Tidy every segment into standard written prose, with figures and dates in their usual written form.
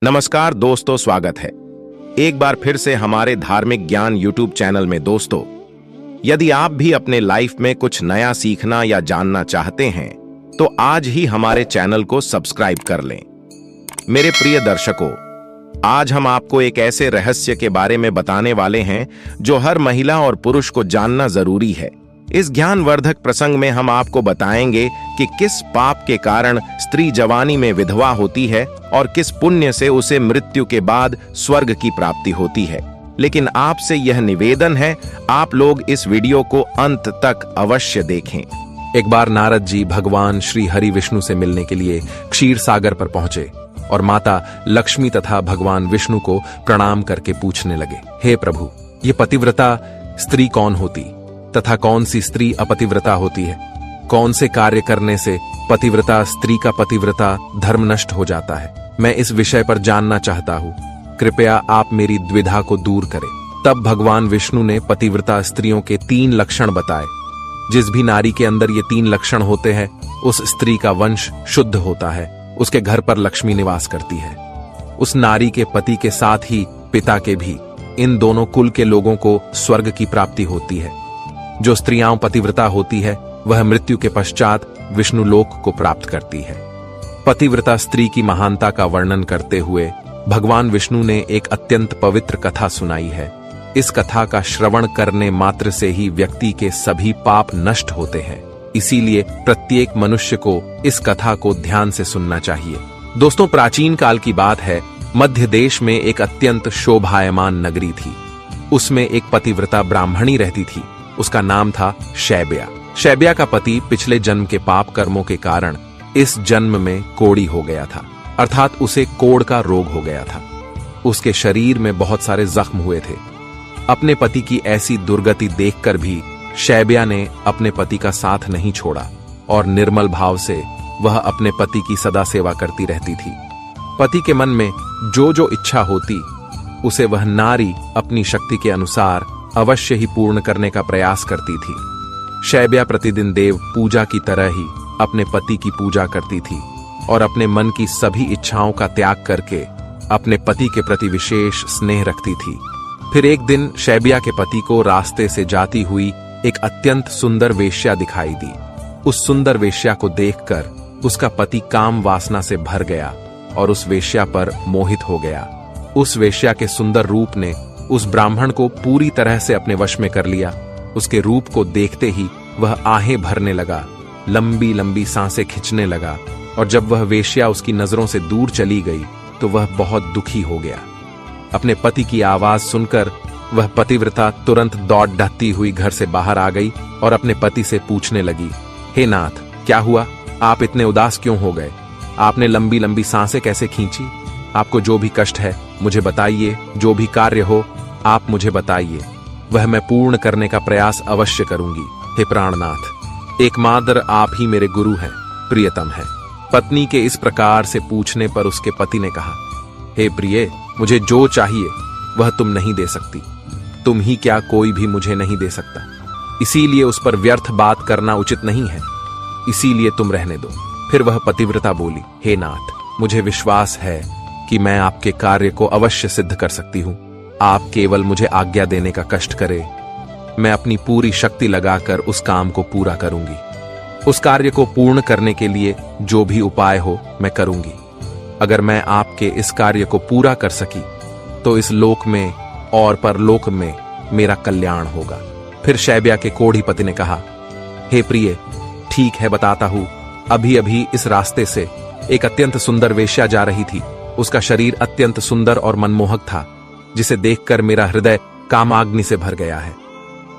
नमस्कार दोस्तों, स्वागत है एक बार फिर से हमारे धार्मिक ज्ञान यूट्यूब चैनल में। दोस्तों, यदि आप भी अपने लाइफ में कुछ नया सीखना या जानना चाहते हैं तो आज ही हमारे चैनल को सब्सक्राइब कर लें। मेरे प्रिय दर्शकों, आज हम आपको एक ऐसे रहस्य के बारे में बताने वाले हैं जो हर महिला और पुरुष को जानना जरूरी है। इस ज्ञानवर्धक प्रसंग में हम आपको बताएंगे कि किस पाप के कारण स्त्री जवानी में विधवा होती है और किस पुण्य से उसे मृत्यु के बाद स्वर्ग की प्राप्ति होती है। लेकिन आपसे यह निवेदन है, आप लोग इस वीडियो को अंत तक अवश्य देखें। एक बार नारद जी भगवान श्री हरि विष्णु से मिलने के लिए क्षीर सागर पर पहुंचे और माता लक्ष्मी तथा भगवान विष्णु को प्रणाम करके पूछने लगे, हे प्रभु, ये पतिव्रता स्त्री कौन होती तथा कौन सी स्त्री अपतिव्रता होती है? कौन से कार्य करने से पतिव्रता स्त्री का पतिव्रता धर्म नष्ट हो जाता है? मैं इस विषय पर जानना चाहता हूँ, कृपया आप मेरी द्विधा को दूर करें। तब भगवान विष्णु ने पतिव्रता स्त्रियों के 3 लक्षण बताए। जिस भी नारी के अंदर ये 3 लक्षण होते हैं, उस स्त्री का वंश शुद्ध होता है, उसके घर पर लक्ष्मी निवास करती है। उस नारी के पति के साथ ही पिता के भी, इन दोनों कुल के लोगों को स्वर्ग की प्राप्ति होती है। जो स्त्रियां पतिव्रता होती है वह मृत्यु के पश्चात विष्णु लोक को प्राप्त करती है। पतिव्रता स्त्री की महानता का वर्णन करते हुए भगवान विष्णु ने एक अत्यंत पवित्र कथा सुनाई है। इस कथा का श्रवण करने मात्र से ही व्यक्ति के सभी पाप नष्ट होते हैं। इसीलिए प्रत्येक मनुष्य को इस कथा को ध्यान से सुनना चाहिए। दोस्तों, प्राचीन काल की बात है। मध्य देश में एक अत्यंत शोभायमान नगरी थी। उसमें एक पतिव्रता ब्राह्मणी रहती थी। उसका नाम था शैब्या। शैब्या का पति पिछले जन्म के पाप कर्मों के कारण इस जन्म में कोढ़ी हो गया था, अर्थात उसे कोढ़ का रोग हो गया था। उसके शरीर में बहुत सारे जख्म हुए थे। अपने पति की ऐसी दुर्गति देखकर भी शैब्या ने अपने पति का साथ नहीं छोड़ा और निर्मल भाव से वह अपने पति की सदा सेवा करती रहती थी। पति के मन में जो इच्छा होती उसे वह नारी अपनी शक्ति के अनुसार अवश्य ही पूर्ण करने का प्रयास करती थी। शैब्या प्रतिदिन देव पूजा की तरह ही अपने पति की पूजा करती थी और अपने मन की सभी इच्छाओं का त्याग करके अपने पति के प्रति विशेष स्नेह रखती थी। फिर एक दिन शैब्या के पति को रास्ते से जाती हुई एक अत्यंत सुंदर वेश्या दिखाई दी। उस सुंदर वेश्या को देखकर उसका पति काम वासना से भर गया और उस वेश्या पर मोहित हो गया। उस वेश्या के सुंदर रूप ने उस ब्राह्मण को पूरी तरह से अपने वश में कर लिया। उसके रूप को देखते ही वह आहें भरने लगा, लंबी लंबी सांसें खींचने लगा और जब वह वेश्या उसकी नजरों से दूर चली गई तो वह बहुत दुखी हो गया। अपने पति की आवाज सुनकर वह पतिव्रता तुरंत दौड़ ढहती हुई घर से बाहर आ गई और अपने पति से पूछने लगी, हे नाथ, क्या हुआ? आप इतने उदास क्यों हो गए? आपने लंबी लंबी सांसें कैसे खींची? आपको जो भी कष्ट है मुझे बताइए, जो भी कार्य हो आप मुझे बताइए, वह मैं पूर्ण करने का प्रयास अवश्य करूंगी। हे प्राणनाथ, एकमात्र आप ही मेरे गुरु हैं, प्रियतम हैं। पत्नी के इस प्रकार से पूछने पर उसके पति ने कहा, हे प्रिय, मुझे जो चाहिए वह तुम नहीं दे सकती। तुम ही क्या, कोई भी मुझे नहीं दे सकता। इसीलिए उस पर व्यर्थ बात करना उचित नहीं है, इसीलिए तुम रहने दो। फिर वह पतिव्रता बोली, हे नाथ, मुझे विश्वास है कि मैं आपके कार्य को अवश्य सिद्ध कर सकती हूँ। आप केवल मुझे आज्ञा देने का कष्ट करें, मैं अपनी पूरी शक्ति लगाकर उस काम को पूरा करूंगी। उस कार्य को पूर्ण करने के लिए जो भी उपाय हो मैं करूंगी। अगर मैं आपके इस कार्य को पूरा कर सकी तो इस लोक में और परलोक में मेरा कल्याण होगा। फिर शैब्या के कोढ़ी पति ने कहा, हे प्रिय, ठीक है, बताता हूं। अभी अभी इस रास्ते से एक अत्यंत सुंदर वेश्या जा रही थी। उसका शरीर अत्यंत सुंदर और मनमोहक था, जिसे देखकर मेरा हृदय कामाग्नि से भर गया है।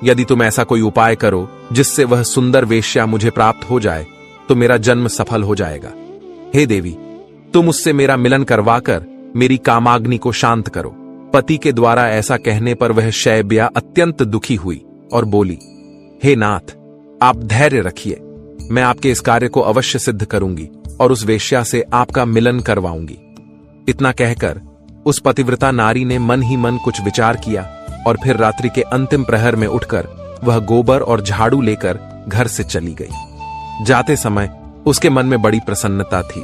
यदि तुम ऐसा कोई उपाय करो जिससे वह सुंदर वेश्या मुझे प्राप्त हो जाए तो मेरा जन्म सफल हो जाएगा। हे देवी, तुम उससे मेरा मिलन करवाकर मेरी कामाग्नि को शांत करो। पति के द्वारा ऐसा कहने पर वह शैब्या अत्यंत दुखी हुई और बोली, हे नाथ, आप धैर्य रखिए, मैं आपके इस कार्य को अवश्य सिद्ध करूंगी और उस वेश्या से आपका मिलन करवाऊंगी। इतना कहकर उस पतिव्रता नारी ने मन ही मन कुछ विचार किया और फिर रात्रि के अंतिम प्रहर में उठकर वह गोबर और झाड़ू लेकर घर से चली गई। जाते समय उसके मन में बड़ी प्रसन्नता थी।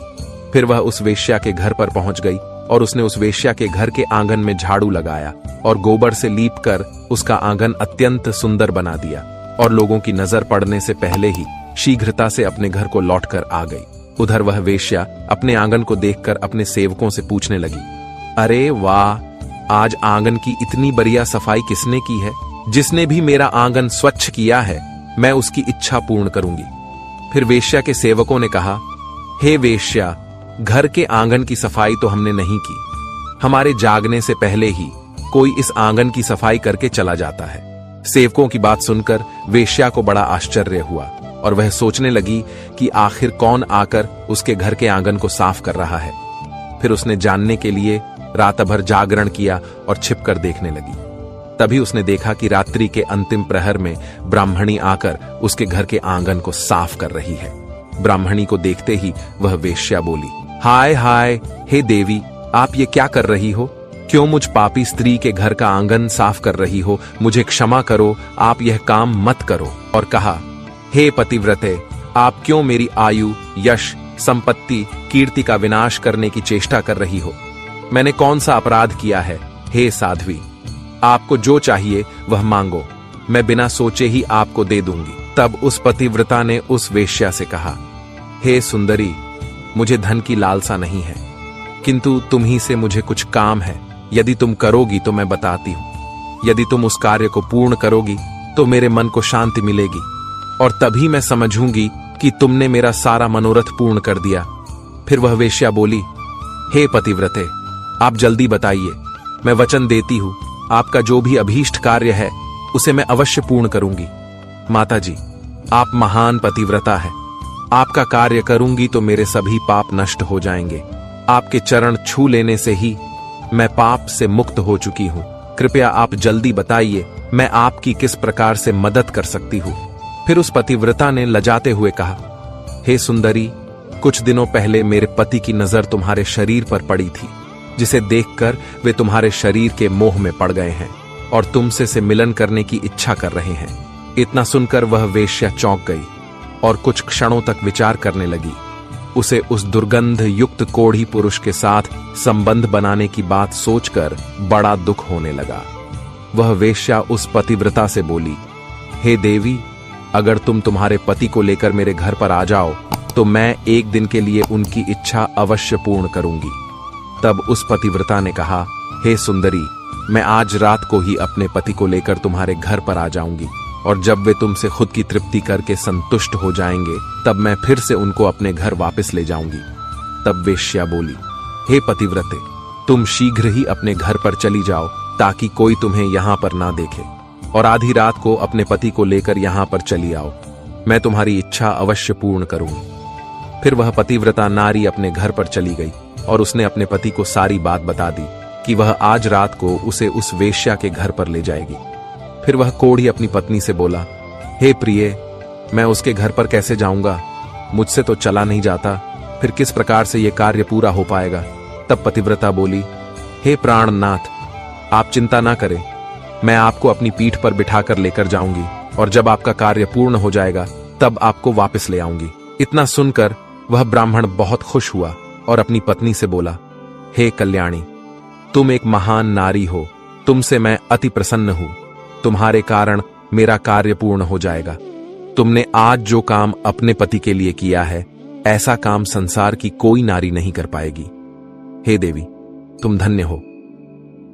फिर वह उस वेश्या के घर पर पहुंच गई और उसने उस वेश्या के घर के आंगन में झाड़ू लगाया और गोबर से लीपकर उसका आंगन अत्यंत सुंदर बना दिया और लोगों की नजर पड़ने से पहले ही शीघ्रता से अपने घर को लौटकर आ गई। उधर वह वेश्या अपने आंगन को देखकर अपने सेवकों से पूछने लगी, अरे वाह, आज आंगन की इतनी बढ़िया सफाई किसने की है? जिसने भी मेरा आंगन स्वच्छ किया है, मैं उसकी इच्छा पूर्ण करूंगी। फिर वेश्या के सेवकों ने कहा, हे वेश्या, घर के आंगन की सफाई तो हमने नहीं की। हमारे जागने से पहले ही कोई इस आंगन की सफाई करके चला जाता है। सेवकों की बात सुनकर वेश्या को बड़ा आश्चर्य हुआ और वह सोचने लगी कि आखिर कौन आकर उसके घर के आंगन को साफ कर रहा है। फिर उसने जानने के लिए रात भर जागरण किया और छिपकर देखने लगी। तभी उसने देखा कि रात्रि के अंतिम प्रहर में ब्राह्मणी आकर उसके घर के आंगन को साफ कर रही है। ब्राह्मणी को देखते ही वह वेश्या बोली, हाय हाय, हे देवी, आप ये क्या कर रही हो? क्यों मुझ पापी स्त्री के घर का आंगन साफ कर रही हो? मुझे क्षमा करो, आप यह काम मत करो। और कहा, हे पतिव्रते, आप क्यों मेरी आयु, यश, संपत्ति, कीर्ति का विनाश करने की चेष्टा कर रही हो? मैंने कौन सा अपराध किया है? हे साध्वी, आपको जो चाहिए वह मांगो, मैं बिना सोचे ही आपको दे दूंगी। तब उस पतिव्रता ने उस वेश्या से कहा, हे सुंदरी, मुझे धन की लालसा नहीं है, किंतु तुम ही से मुझे कुछ काम है। यदि तुम करोगी तो मैं बताती हूं। यदि तुम उस कार्य को पूर्ण करोगी तो मेरे मन को शांति मिलेगी और तभी मैं समझूंगी कि तुमने मेरा सारा मनोरथ पूर्ण कर दिया। फिर वह वेश्या बोली, हे पतिव्रते, आप जल्दी बताइए, मैं वचन देती हूं, आपका जो भी अभीष्ट कार्य है उसे मैं अवश्य पूर्ण करूंगी। माता जी, आप महान पतिव्रता है, आपका कार्य करूंगी तो मेरे सभी पाप नष्ट हो जाएंगे। आपके चरण छू लेने से ही मैं पाप से मुक्त हो चुकी हूं। कृपया आप जल्दी बताइए, मैं आपकी किस प्रकार से मदद कर सकती हूं। फिर उस पतिव्रता ने लजाते हुए कहा, हे सुंदरी, कुछ दिनों पहले मेरे पति की नजर तुम्हारे शरीर पर पड़ी थी, जिसे देखकर वे तुम्हारे शरीर के मोह में पड़ गए हैं और तुमसे से मिलन करने की इच्छा कर रहे हैं। इतना सुनकर वह वेश्या चौंक गई और कुछ क्षणों तक विचार करने लगी। उसे उस दुर्गंध युक्त कोढ़ी पुरुष के साथ संबंध बनाने की बात सोचकर बड़ा दुख होने लगा। वह वेश्या उस पतिव्रता से बोली, हे देवी, अगर तुम तुम्हारे पति को लेकर मेरे घर पर आ जाओ तो मैं एक दिन के लिए उनकी इच्छा अवश्य पूर्ण करूंगी। तब उस पतिव्रता ने कहा, हे सुंदरी, मैं आज रात को ही अपने पति को लेकर तुम्हारे घर पर आ जाऊंगी और जब वे तुमसे खुद की तृप्ति करके संतुष्ट हो जाएंगे तब मैं फिर से उनको अपने घर वापस ले जाऊंगी। तब वेश्या बोली, हे पतिव्रते, तुम शीघ्र ही अपने घर पर चली जाओ ताकि कोई तुम्हें यहां पर ना देखे और आधी रात को अपने पति को लेकर यहां पर चली आओ, मैं तुम्हारी इच्छा अवश्य पूर्ण करूंगी। फिर वह पतिव्रता नारी अपने घर पर चली गई और उसने अपने पति को सारी बात बता दी कि वह आज रात को उसे उस वेश्या के घर पर ले जाएगी। फिर वह कोढ़ी अपनी पत्नी से बोला, हे प्रिय, मैं उसके घर पर कैसे जाऊंगा? मुझसे तो चला नहीं जाता, फिर किस प्रकार से यह कार्य पूरा हो पाएगा? तब पतिव्रता बोली, हे प्राणनाथ, आप चिंता ना करें, मैं आपको अपनी पीठ पर बिठाकर लेकर जाऊंगी और जब आपका कार्य पूर्ण हो जाएगा तब आपको वापस ले आऊंगी। इतना सुनकर वह ब्राह्मण बहुत खुश हुआ और अपनी पत्नी से बोला, हे कल्याणी, तुम एक महान नारी हो, तुमसे मैं अति प्रसन्न हूं। तुम्हारे कारण मेरा कार्य पूर्ण हो जाएगा। तुमने आज जो काम अपने पति के लिए किया है, ऐसा काम संसार की कोई नारी नहीं कर पाएगी। हे देवी, तुम धन्य हो।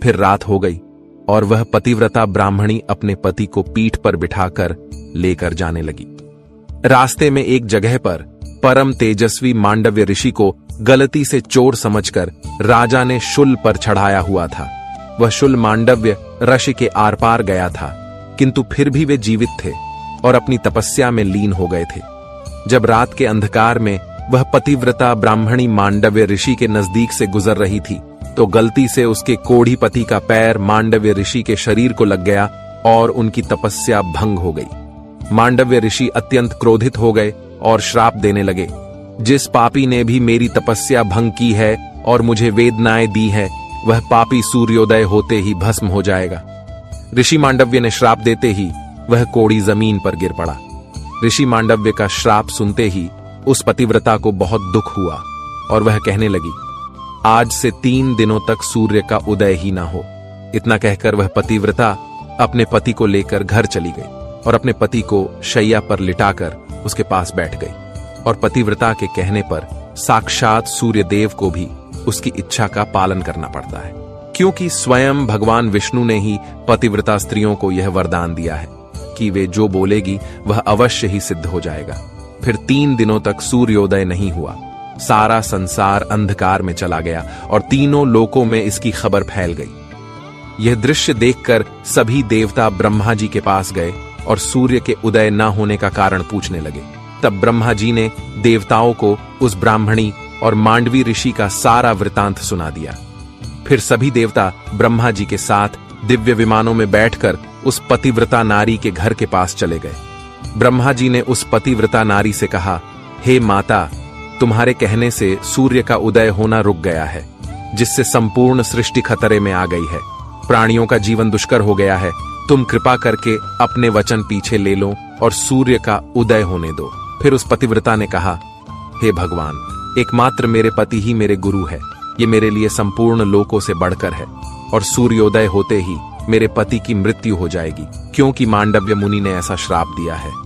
फिर रात हो गई और वह पतिव्रता ब्राह्मणी अपने पति को पीठ पर बिठाकर लेकर जाने लगी। रास्ते में एक जगह पर परम तेजस्वी मांडव्य ऋषि को गलती से चोर समझकर राजा ने शूल पर चढ़ाया हुआ था। वह शूल मांडव्य ऋषि के आर पार गया था, किंतु फिर भी वे जीवित थे और अपनी तपस्या में लीन हो गए थे। जब रात के अंधकार में वह पतिव्रता ब्राह्मणी मांडव्य ऋषि के नजदीक से गुजर रही थी तो गलती से उसके कोढ़ी पति का पैर मांडव्य ऋषि के शरीर को लग गया और उनकी तपस्या भंग हो गई। मांडव्य ऋषि अत्यंत क्रोधित हो गए और श्राप देने लगे, जिस पापी ने भी मेरी तपस्या भंग की है और मुझे वेदनाएं दी है, वह पापी सूर्योदय होते ही भस्म हो जाएगा। ऋषि मांडव्य ने श्राप देते ही वह कोढ़ी जमीन पर गिर पड़ा। ऋषि मांडव्य का श्राप सुनते ही उस पतिव्रता को बहुत दुख हुआ और वह कहने लगी, आज से 3 दिनों तक सूर्य का उदय ही ना हो। इतना कहकर वह पतिव्रता अपने पति को लेकर घर चली गई और अपने पति को शैया पर लिटाकर उसके पास बैठ गई। और पतिव्रता के कहने पर साक्षात सूर्य देव को भी उसकी इच्छा का पालन करना पड़ता है, क्योंकि स्वयं भगवान विष्णु ने ही पतिव्रता स्त्रियों को यह वरदान दिया है कि वे जो बोलेगी वह अवश्य ही सिद्ध हो जाएगा। फिर 3 दिनों तक सूर्योदय नहीं हुआ। सारा संसार अंधकार में चला गया और तीनों लोकों में इसकी खबर फैल गई। यह दृश्य देखकर सभी देवता ब्रह्मा जी के पास गए और सूर्य के उदय न होने का कारण पूछने लगे। तब ब्रह्मा जी ने देवताओं को उस ब्राह्मणी और मांडवी ऋषि का सारा वृतांत सुना दिया। फिर सभी देवता ब्रह्मा जी के साथ दिव्य विमानों में बैठकर उस पतिव्रता नारी के घर के पास चले गए। ब्रह्मा जी ने उस पतिव्रता नारी से कहा, हे माता, तुम्हारे कहने से सूर्य का उदय होना रुक गया है, जिससे संपूर्ण सृष्टि खतरे में आ गई है। प्राणियों का जीवन दुष्कर हो गया है। तुम कृपा करके अपने वचन पीछे ले लो और सूर्य का उदय होने दो। फिर उस पतिव्रता ने कहा, हे भगवान, एकमात्र मेरे पति ही मेरे गुरु है। ये मेरे लिए संपूर्ण लोकों से बढ़कर है और सूर्योदय होते ही मेरे पति की मृत्यु हो जाएगी, क्योंकि मांडव्य मुनि ने ऐसा श्राप दिया है।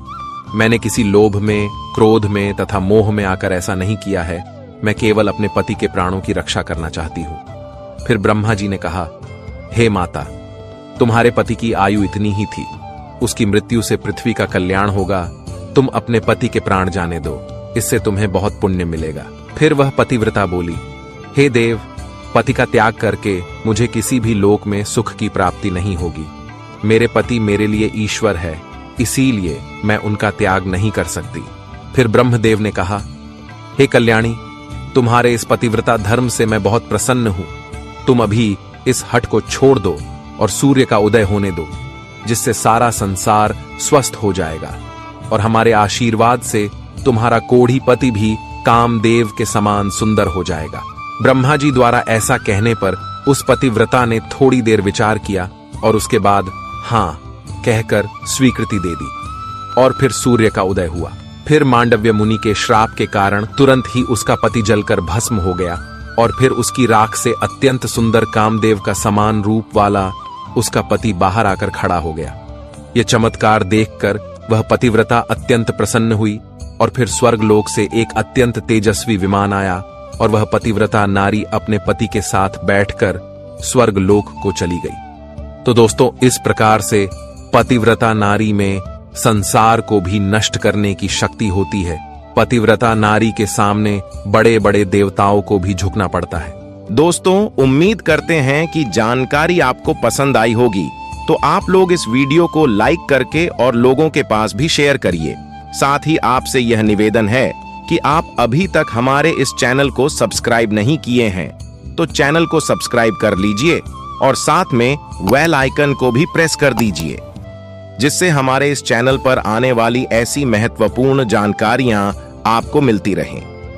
मैंने किसी लोभ में, क्रोध में तथा मोह में आकर ऐसा नहीं किया है। मैं केवल अपने पति के प्राणों की रक्षा करना चाहती हूं। फिर ब्रह्मा जी ने कहा, हे माता, तुम्हारे पति की आयु इतनी ही थी, उसकी मृत्यु से पृथ्वी का कल्याण होगा। तुम अपने पति के प्राण जाने दो, इससे तुम्हें बहुत पुण्य मिलेगा। फिर वह पतिव्रता बोली, हे देव, पति का त्याग करके मुझे किसी भी लोक में सुख की प्राप्ति नहीं होगी। मेरे पति मेरे लिए ईश्वर है, इसीलिए मैं उनका त्याग नहीं कर सकती। फिर ब्रह्मदेव ने कहा, हे कल्याणी, तुम्हारे इस पतिव्रता धर्म से मैं बहुत प्रसन्न हूं। तुम अभी इस हठ को छोड़ दो और सूर्य का उदय होने दो, जिससे सारा संसार स्वस्थ हो जाएगा और हमारे आशीर्वाद से तुम्हारा कोढ़ी पति भी कामदेव के समान सुंदर हो जाएगा। ब्रह्मा जी द्वारा ऐसा कहने पर उस पतिव्रता ने थोड़ी देर विचार किया और उसके बाद हां कहकर स्वीकृति दे दी और फिर सूर्य का उदय हुआ। फिर मांडव्य मुनि के श्राप के कारण तुरंत ही उसका पति जलकर भस्म हो गया और फिर उसकी राख से अत्यंत सुंदर कामदेव का समान रूप वाला उसका पति बाहर आकर खड़ा हो गया। यह चमत्कार देखकर वह पतिव्रता अत्यंत प्रसन्न हुई और फिर स्वर्गलोक से एक अत्यंत तेजस्वी विमान आया और वह पतिव्रता नारी अपने पति के साथ बैठकर स्वर्गलोक को चली गई। तो दोस्तों, इस प्रकार से पतिव्रता नारी में संसार को भी नष्ट करने की शक्ति होती है। पतिव्रता नारी के सामने बड़े बड़े देवताओं को भी झुकना पड़ता है। दोस्तों, उम्मीद करते हैं कि जानकारी आपको पसंद आई होगी, तो आप लोग इस वीडियो को लाइक करके और लोगों के पास भी शेयर करिए। साथ ही आपसे यह निवेदन है कि आप अभी तक हमारे इस चैनल को सब्सक्राइब नहीं किए हैं, तो चैनल को सब्सक्राइब कर लीजिए और साथ में बेल आइकन को भी प्रेस कर दीजिए, जिससे हमारे इस चैनल पर आने वाली ऐसी महत्वपूर्ण जानकारियां आपको मिलती रहें।